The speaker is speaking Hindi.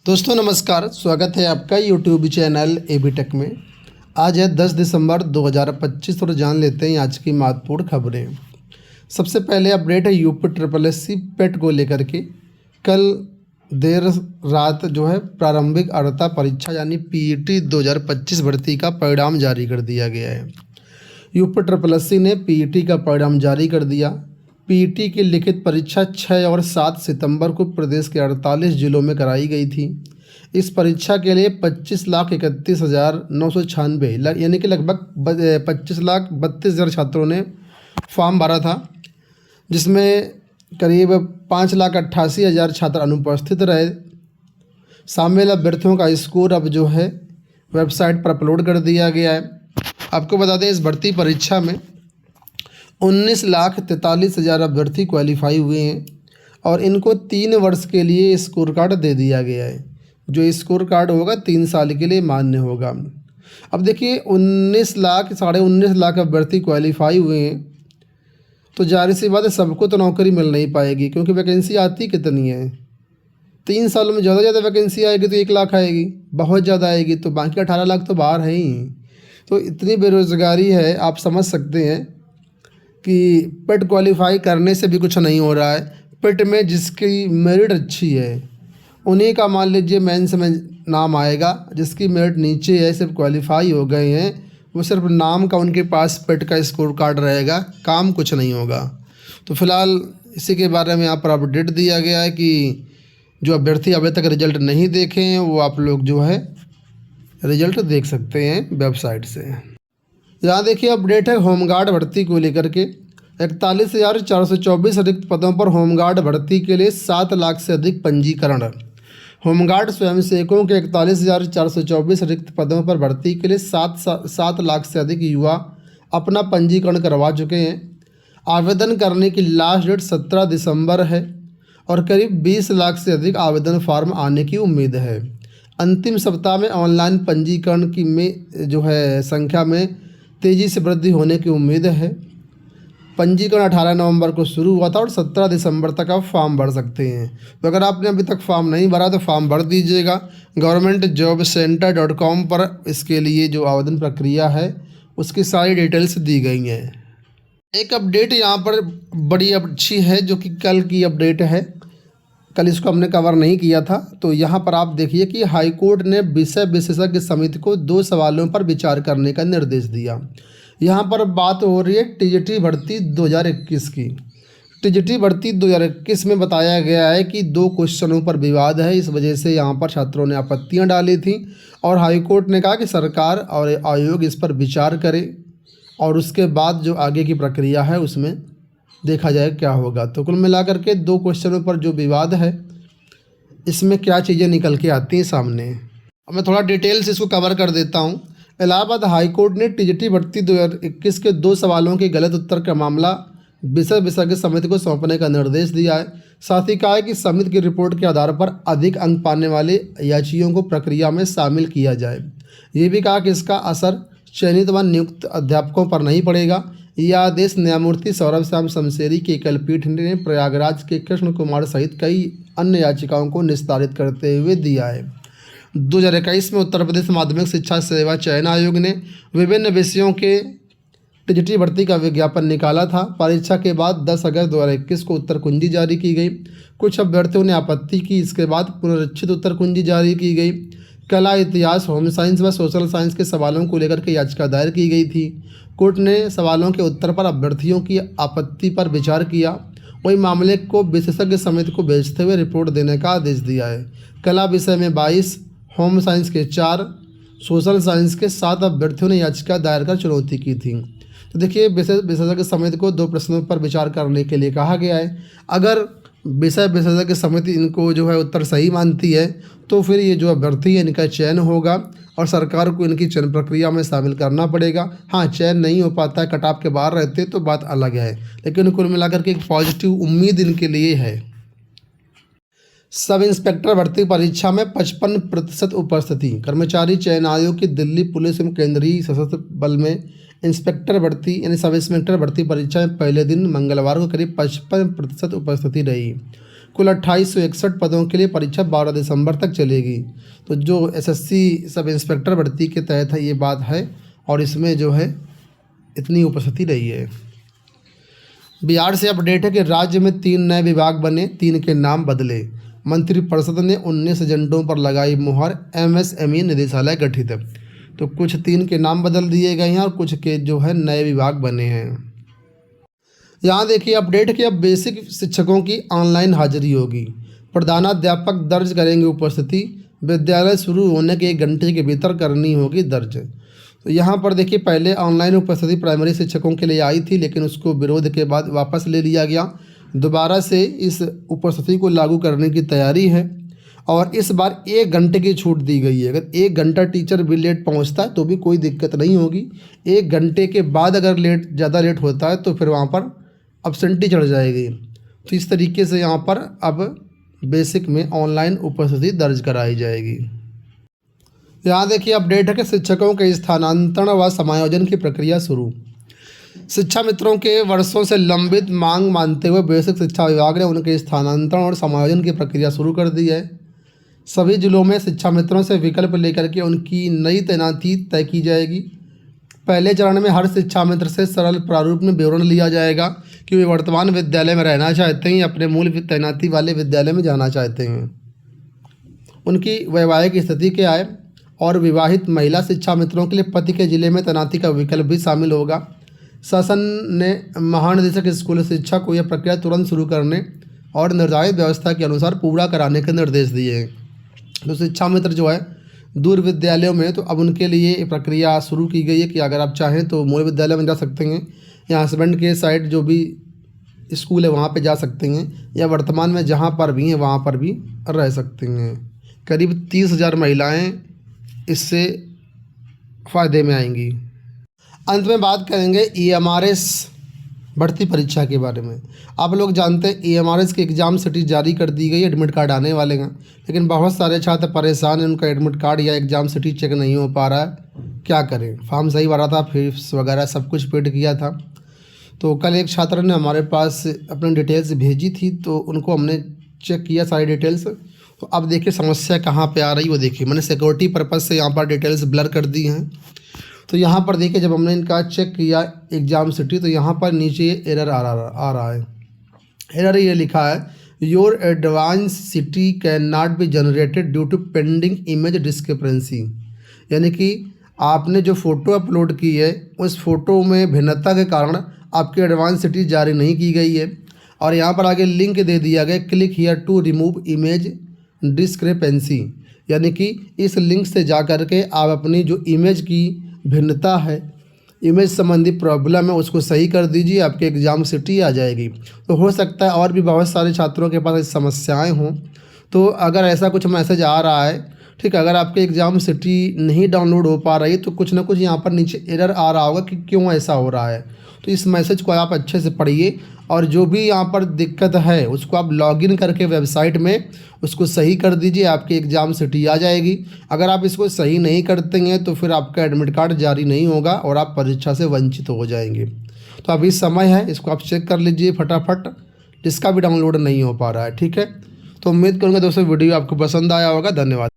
दोस्तों नमस्कार, स्वागत है आपका यूट्यूब चैनल एबी टेक में। आज है 10 दिसंबर 2025 और जान लेते हैं आज की महत्वपूर्ण खबरें। सबसे पहले अपडेट है यूपी SSSC पेट को लेकर के। कल देर रात जो है प्रारंभिक अर्हता परीक्षा यानी पीईटी 2025 भर्ती का परिणाम जारी कर दिया गया है। यूपी SSSC ने पीईटी का परिणाम जारी कर दिया। पीईटी की लिखित परीक्षा 6 और 7 सितंबर को प्रदेश के 48 जिलों में कराई गई थी। इस परीक्षा के लिए 25,31,996 यानी कि लगभग 25,32,000 छात्रों ने फॉर्म भरा था, जिसमें करीब 5,88,000 छात्र अनुपस्थित रहे। शामिल अभ्यर्थियों का स्कोर अब जो है वेबसाइट पर अपलोड कर दिया गया है। आपको बता दें, इस भर्ती परीक्षा में 19,43,000 अभ्यर्थी क्वालिफाई हुए हैं और इनको 3 वर्ष के लिए स्कोर कार्ड दे दिया गया है। जो स्कोर कार्ड होगा 3 साल के लिए मान्य होगा। अब देखिए 19,19,500,000 अभ्यर्थी क्वालिफाई हुए हैं, तो जाहिर सी बात है सबको तो नौकरी मिल नहीं पाएगी, क्योंकि वैकेंसी आती कितनी है। 3 सालों में ज़्यादा वैकेंसी आएगी तो 1 लाख आएगी, बहुत ज़्यादा आएगी, तो बाकी 18 लाख तो बाहर है ही। तो इतनी बेरोज़गारी है, आप समझ सकते हैं कि पेट क्वालिफाई करने से भी कुछ नहीं हो रहा है। पेट में जिसकी मेरिट अच्छी है उन्हीं का मान लीजिए मेंस में नाम आएगा, जिसकी मेरिट नीचे है, सिर्फ क्वालिफाई हो गए हैं, वो सिर्फ नाम का उनके पास पेट का स्कोर कार्ड रहेगा, काम कुछ नहीं होगा। तो फिलहाल इसी के बारे में यहाँ पर अपडेट दिया गया है कि जो अभ्यर्थी अभी तक रिजल्ट नहीं देखे हैं वो आप लोग जो है रिजल्ट देख सकते हैं वेबसाइट से। यहाँ देखिए अपडेट है होमगार्ड भर्ती को लेकर के। 41,424 रिक्त पदों पर होमगार्ड भर्ती के लिए 7 लाख से अधिक पंजीकरण। होमगार्ड स्वयंसेवकों के 41,424 रिक्त पदों पर भर्ती के लिए 7 लाख से अधिक युवा अपना पंजीकरण करवा चुके हैं। आवेदन करने की लास्ट डेट 17 दिसंबर है और करीब 20 लाख से अधिक आवेदन फार्म आने की उम्मीद है। अंतिम सप्ताह में ऑनलाइन पंजीकरण की जो है संख्या में तेज़ी से वृद्धि होने की उम्मीद है। पंजीकरण 18 नवंबर को शुरू हुआ था और 17 दिसंबर तक आप फॉर्म भर सकते हैं। तो अगर आपने अभी तक फॉर्म नहीं भरा तो फॉर्म भर दीजिएगा। governmentjobcenter.com पर इसके लिए जो आवेदन प्रक्रिया है उसकी सारी डिटेल्स दी गई हैं। एक अपडेट यहाँ पर बड़ी अच्छी है, जो कि कल की अपडेट है, कल इसको हमने कवर नहीं किया था। तो यहाँ पर आप देखिए कि हाईकोर्ट ने विषय विशेषज्ञ समिति को 2 सवालों पर विचार करने का निर्देश दिया। यहाँ पर बात हो रही है टीजीटी भर्ती 2021 की। टीजीटी भर्ती 2021 में बताया गया है कि 2 क्वेश्चनों पर विवाद है, इस वजह से यहाँ पर छात्रों ने आपत्तियाँ डाली थी और हाईकोर्ट ने कहा कि सरकार और आयोग इस पर विचार करे और उसके बाद जो आगे की प्रक्रिया है उसमें देखा जाए क्या होगा। तो कुल मिलाकर के 2 क्वेश्चनों पर जो विवाद है, इसमें क्या चीज़ें निकल के आती हैं सामने। अब मैं थोड़ा डिटेल से इसको कवर कर देता हूँ। इलाहाबाद हाईकोर्ट ने टीजीटी भर्ती 2021 के 2 सवालों के गलत उत्तर का मामला विषय विशेषज्ञ समिति को सौंपने का निर्देश दिया है। साथ ही कहा है कि समिति की रिपोर्ट के आधार पर अधिक अंक पाने वाले याचियों को प्रक्रिया में शामिल किया जाए। ये भी कहा कि इसका असर चयनित व नियुक्त अध्यापकों पर नहीं पड़ेगा। यह आदेश न्यायमूर्ति सौरभ श्याम शमशेरी की एकल पीठ ने प्रयागराज के कृष्ण कुमार सहित कई अन्य याचिकाओं को निस्तारित करते हुए दिया है। 2021 में उत्तर प्रदेश माध्यमिक शिक्षा सेवा चयन आयोग ने विभिन्न विषयों के टीजीटी भर्ती का विज्ञापन निकाला था। परीक्षा के बाद 10 अगस्त 2021 को उत्तर कुंजी जारी की गई। कुछ अभ्यर्थियों ने आपत्ति की, इसके बाद पुनरीक्षित उत्तर कुंजी जारी की गई। कला, इतिहास, होम साइंस व सोशल साइंस के सवालों को लेकर के याचिका दायर की गई थी। कोर्ट ने सवालों के उत्तर पर अभ्यर्थियों की आपत्ति पर विचार किया। वही मामले को विशेषज्ञ समिति को भेजते हुए रिपोर्ट देने का आदेश दिया है। कला विषय में 22, होम साइंस के 4, सोशल साइंस के 7 अभ्यर्थियों ने याचिका दायर कर चुनौती की थी। तो देखिए विशेषज्ञ समिति को 2 प्रश्नों पर विचार करने के लिए कहा गया है। अगर विषय विशेषज्ञ समिति इनको जो है उत्तर सही मानती है तो फिर ये जो अभ्यर्थी है इनका चयन होगा और सरकार को इनकी चयन प्रक्रिया में शामिल करना पड़ेगा। हाँ, चयन नहीं हो पाता है, कट ऑफ के बाहर रहते तो बात अलग है, लेकिन कुल मिलाकर के एक पॉजिटिव उम्मीद इनके लिए है। सब इंस्पेक्टर भर्ती परीक्षा में 55% उपस्थिति। कर्मचारी चयन आयोग की दिल्ली पुलिस एवं केंद्रीय सशस्त्र बल में इंस्पेक्टर भर्ती यानी सब इंस्पेक्टर भर्ती परीक्षा में पहले दिन मंगलवार को करीब 55% उपस्थिति रही। कुल 2861 पदों के लिए परीक्षा 12 दिसंबर तक चलेगी। तो जो एसएससी सब इंस्पेक्टर भर्ती के तहत है ये बात है, और इसमें जो है इतनी उपस्थिति रही है। बिहार से अपडेट है कि राज्य में 3 नए विभाग बने, 3 के नाम बदले। मंत्रिपरिषद ने 19 एजेंडों पर लगाई मुहर, एमएसएमई निदेशालय गठित। तो कुछ 3 के नाम बदल दिए गए हैं और कुछ के जो है नए विभाग बने हैं। यहाँ देखिए अपडेट कि अब बेसिक शिक्षकों की ऑनलाइन हाजिरी होगी। प्रधानाध्यापक दर्ज करेंगे उपस्थिति, विद्यालय शुरू होने के 1 घंटे के भीतर करनी होगी दर्ज। तो यहाँ पर देखिए पहले ऑनलाइन उपस्थिति प्राइमरी शिक्षकों के लिए आई थी, लेकिन उसको विरोध के बाद वापस ले लिया गया। दोबारा से इस उपस्थिति को लागू करने की तैयारी है, और इस बार 1 घंटे की छूट दी गई है। अगर 1 घंटा टीचर भी लेट पहुँचता है तो भी कोई दिक्कत नहीं होगी। 1 घंटे के बाद अगर ज़्यादा लेट होता है तो फिर वहाँ पर अब्सेंटी चढ़ जाएगी। तो इस तरीके से यहाँ पर अब बेसिक में ऑनलाइन उपस्थिति दर्ज कराई जाएगी। यहाँ देखिए अपडेट है कि शिक्षकों के स्थानांतरण व समायोजन की प्रक्रिया शुरू। शिक्षा मित्रों के वर्षों से लंबित मांग मानते हुए बेसिक शिक्षा विभाग ने उनके स्थानांतरण और समायोजन की प्रक्रिया शुरू कर दी है। सभी जिलों में शिक्षा मित्रों से विकल्प लेकर के उनकी नई तैनाती तय की जाएगी। पहले चरण में हर शिक्षा मित्र से सरल प्रारूप में विवरण लिया जाएगा कि वे वर्तमान विद्यालय में रहना चाहते हैं या अपने मूल तैनाती वाले विद्यालय में जाना चाहते हैं, उनकी वैवाहिक स्थिति क्या है, और विवाहित महिला शिक्षा मित्रों के लिए पति के जिले में तैनाती का विकल्प भी शामिल होगा। शासन ने महानिदेशक स्कूल शिक्षा को यह प्रक्रिया तुरंत शुरू करने और निर्धारित व्यवस्था के अनुसार पूरा कराने के निर्देश दिए हैं। तो शिक्षा मित्र जो है दूर विद्यालयों में, तो अब उनके लिए ये प्रक्रिया शुरू की गई है कि अगर आप चाहें तो मूल विद्यालय में जा सकते हैं, या हस्बैंड के साइड जो भी स्कूल है वहाँ पे जा सकते हैं, या वर्तमान में जहाँ पर भी हैं वहाँ पर भी रह सकते हैं। करीब 30,000 महिलाएँ इससे फ़ायदे में आएंगी। अंत में बात करेंगे ईएमआरएस भर्ती परीक्षा के बारे में। आप लोग जानते हैं ईएमआरएस की एग्ज़ाम सिटी जारी कर दी गई, एडमिट कार्ड आने वाले हैं, लेकिन बहुत सारे छात्र परेशान हैं, उनका एडमिट कार्ड या एग्ज़ाम सिटी चेक नहीं हो पा रहा है। क्या करें, फॉर्म सही भरा था, फीस वगैरह सब कुछ पेड किया था। तो कल एक छात्र ने हमारे पास अपनी डिटेल्स भेजी थी, तो उनको हमने चेक किया सारी डिटेल्स। तो अब देखिए समस्या कहाँ पे आ रही वो देखिए, मैंने सिक्योरिटी पर्पज़ से यहाँ पर डिटेल्स ब्लर कर दी हैं। तो यहाँ पर देखिए जब हमने इनका चेक किया एग्ज़ाम सिटी, तो यहाँ पर नीचे एरर आ रहा है। एरर ये लिखा है, your advance city can not be generated due to pending image discrepancy. यानी कि आपने जो फ़ोटो अपलोड की है उस फ़ोटो में भिन्नता के कारण आपकी एडवांस सिटी जारी नहीं की गई है। और यहाँ पर आगे लिंक दे दिया गया, click here to remove image discrepancy. यानी कि इस लिंक से जा कर के आप अपनी जो इमेज की भिन्नता है, इमेज संबंधी प्रॉब्लम है, उसको सही कर दीजिए, आपके एग्ज़ाम सिटी आ जाएगी। तो हो सकता है और भी बहुत सारे छात्रों के पास ऐसी समस्याएं हों। तो अगर ऐसा कुछ मैसेज आ रहा है, ठीक है, अगर आपके एग्ज़ाम सिटी नहीं डाउनलोड हो पा रही तो कुछ ना कुछ यहाँ पर नीचे एरर आ रहा होगा कि क्यों ऐसा हो रहा है। तो इस मैसेज को आप अच्छे से पढ़िए, और जो भी यहाँ पर दिक्कत है उसको आप लॉगिन करके वेबसाइट में उसको सही कर दीजिए, आपकी एग्ज़ाम सिटी आ जाएगी। अगर आप इसको सही नहीं करते हैं तो फिर आपका एडमिट कार्ड जारी नहीं होगा और आप परीक्षा से वंचित हो जाएंगे। तो अभी समय है, इसको आप चेक कर लीजिए फटाफट, जिसका भी डाउनलोड नहीं हो पा रहा है। ठीक है, तो उम्मीद करूँगा दोस्तों वीडियो आपको पसंद आया होगा। धन्यवाद।